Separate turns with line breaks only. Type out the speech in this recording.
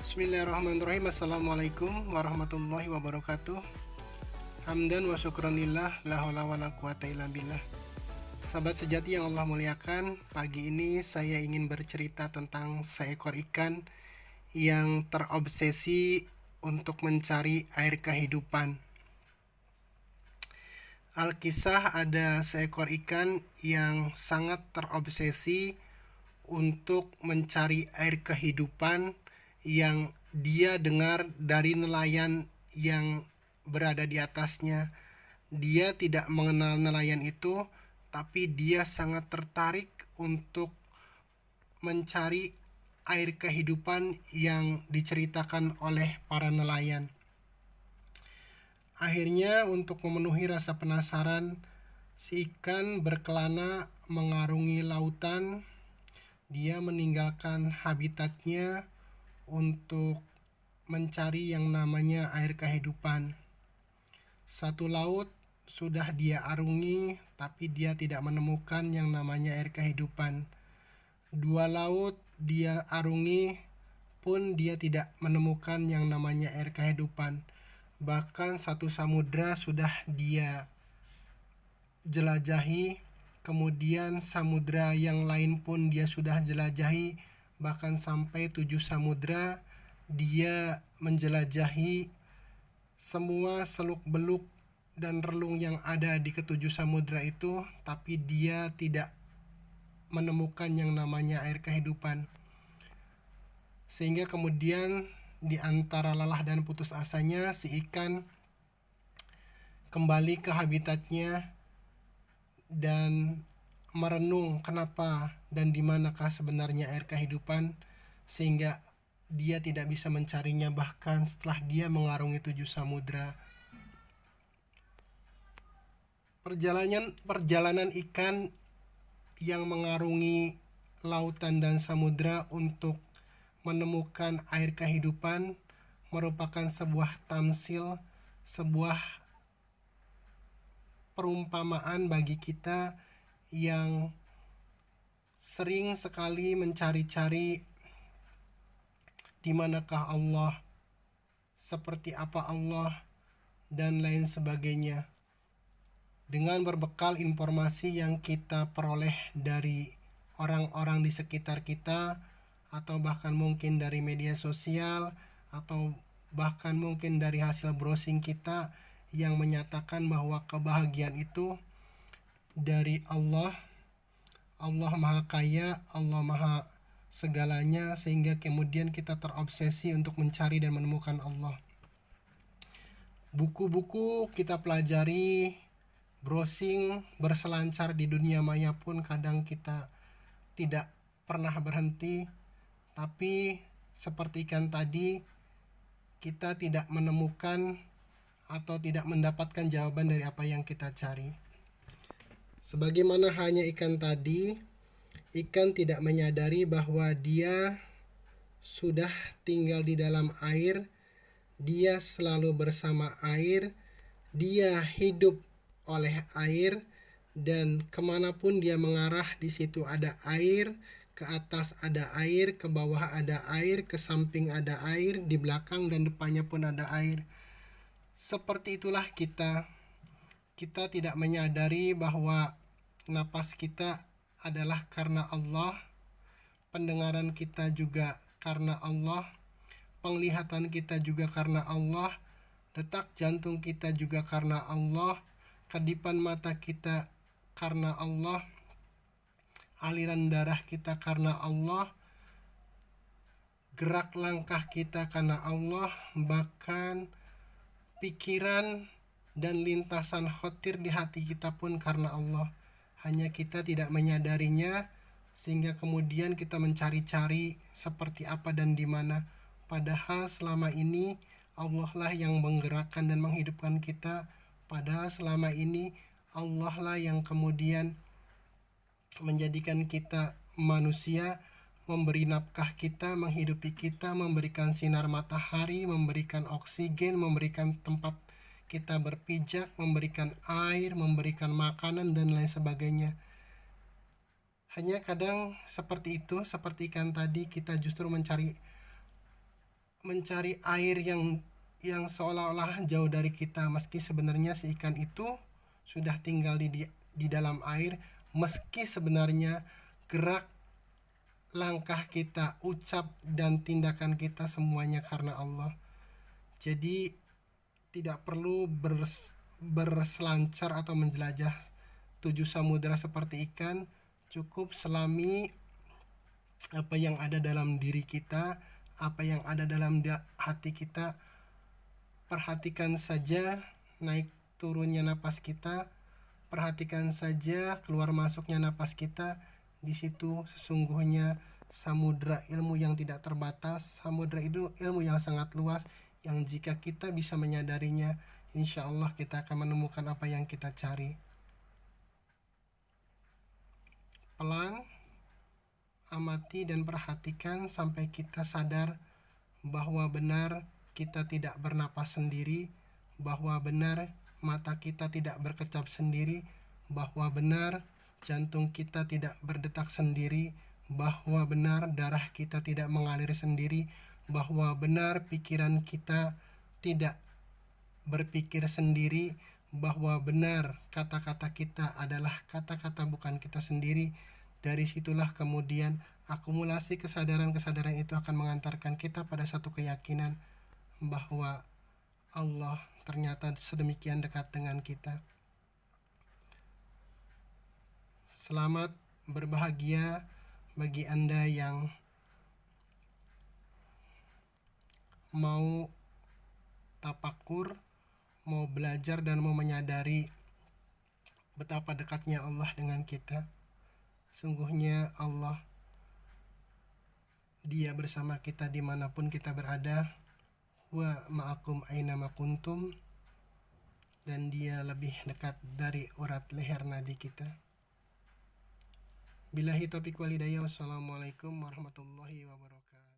Bismillahirrahmanirrahim. Assalamualaikum warahmatullahi wabarakatuh. Hamdan wa syukranillah, la haula wala quwata illa billah. Sahabat sejati yang Allah muliakan, pagi ini saya ingin bercerita tentang seekor ikan yang terobsesi untuk mencari air kehidupan. Alkisah ada seekor ikan yang sangat terobsesi untuk mencari air kehidupan yang dia dengar dari nelayan yang berada di atasnya. Dia tidak mengenal nelayan itu, tapi dia sangat tertarik untuk mencari air kehidupan yang diceritakan oleh para nelayan. Akhirnya, untuk memenuhi rasa penasaran, si ikan berkelana mengarungi lautan. Dia meninggalkan habitatnya untuk mencari yang namanya air kehidupan. Satu laut sudah dia arungi, tapi dia tidak menemukan yang namanya air kehidupan. Dua laut dia arungi, pun dia tidak menemukan yang namanya air kehidupan. Bahkan satu samudra sudah dia jelajahi, kemudian samudra yang lain pun dia sudah jelajahi, bahkan sampai 7 samudra dia menjelajahi semua seluk-beluk dan relung yang ada di ketujuh samudra itu, tapi dia tidak menemukan yang namanya air kehidupan. Sehingga kemudian di antara lelah dan putus asanya, si ikan kembali ke habitatnya dan merenung kenapa dan di manakah sebenarnya air kehidupan, sehingga dia tidak bisa mencarinya bahkan setelah dia mengarungi 7 samudra. Perjalanan ikan yang mengarungi lautan dan samudra untuk menemukan air kehidupan merupakan sebuah tamsil, sebuah perumpamaan bagi kita yang sering sekali mencari-cari di manakah Allah, seperti apa Allah, dan lain sebagainya. Dengan berbekal informasi yang kita peroleh dari orang-orang di sekitar kita, atau bahkan mungkin dari media sosial, atau bahkan mungkin dari hasil browsing kita yang menyatakan bahwa kebahagiaan itu dari Allah. Allah Maha Kaya, Allah Maha segalanya, sehingga kemudian kita terobsesi untuk mencari dan menemukan Allah. Buku-buku kita pelajari, browsing, berselancar di dunia maya pun kadang kita tidak pernah berhenti, tapi seperti ikan tadi, kita tidak menemukan atau tidak mendapatkan jawaban dari apa yang kita cari. Sebagaimana halnya ikan tadi, ikan tidak menyadari bahwa dia sudah tinggal di dalam air, dia selalu bersama air, dia hidup oleh air, dan kemanapun dia mengarah di situ ada air, ke atas ada air, ke bawah ada air, ke samping ada air, di belakang dan depannya pun ada air. Seperti itulah kita. Kita tidak menyadari bahwa napas kita adalah karena Allah, pendengaran kita juga karena Allah, penglihatan kita juga karena Allah, detak jantung kita juga karena Allah, kedipan mata kita karena Allah, aliran darah kita karena Allah, gerak langkah kita karena Allah, bahkan pikiran dan lintasan khotir di hati kita pun karena Allah. Hanya kita tidak menyadarinya, sehingga kemudian kita mencari-cari seperti apa dan di mana. Padahal selama ini Allah lah yang menggerakkan dan menghidupkan kita. Padahal selama ini Allah lah yang kemudian menjadikan kita manusia, memberi nafkah kita, menghidupi kita, memberikan sinar matahari, memberikan oksigen, memberikan tempat kita berpijak, memberikan air, memberikan makanan, dan lain sebagainya. Hanya kadang seperti itu, seperti ikan tadi, kita justru mencari mencari air yang seolah-olah jauh dari kita, meski sebenarnya si ikan itu sudah tinggal di dalam air, meski sebenarnya gerak langkah kita, ucap dan tindakan kita semuanya karena Allah. Jadi tidak perlu berselancar atau menjelajah 7 samudera seperti ikan, cukup selami apa yang ada dalam diri kita, apa yang ada dalam hati kita. Perhatikan saja naik turunnya napas kita, perhatikan saja keluar masuknya napas kita. Di situ sesungguhnya samudra ilmu yang tidak terbatas, samudra itu ilmu yang sangat luas, yang jika kita bisa menyadarinya, insya Allah kita akan menemukan apa yang kita cari. Pelan, amati dan perhatikan sampai kita sadar bahwa benar kita tidak bernapas sendiri, bahwa benar mata kita tidak berkecap sendiri, bahwa benar jantung kita tidak berdetak sendiri, bahwa benar darah kita tidak mengalir sendiri, bahwa benar pikiran kita tidak berpikir sendiri, bahwa benar kata-kata kita adalah kata-kata bukan kita sendiri. Dari situlah kemudian akumulasi kesadaran-kesadaran itu akan mengantarkan kita pada satu keyakinan bahwa Allah ternyata sedemikian dekat dengan kita. Selamat berbahagia bagi Anda yang mau tapakur, mau belajar dan mau menyadari betapa dekatnya Allah dengan kita. Sungguhnya Allah, Dia bersama kita dimanapun kita berada. Wa ma'akum aina ma kuntum, dan Dia lebih dekat dari urat leher nadi kita. Billahi taufiq wal hidayah. Wassalamualaikum warahmatullahi wabarakatuh.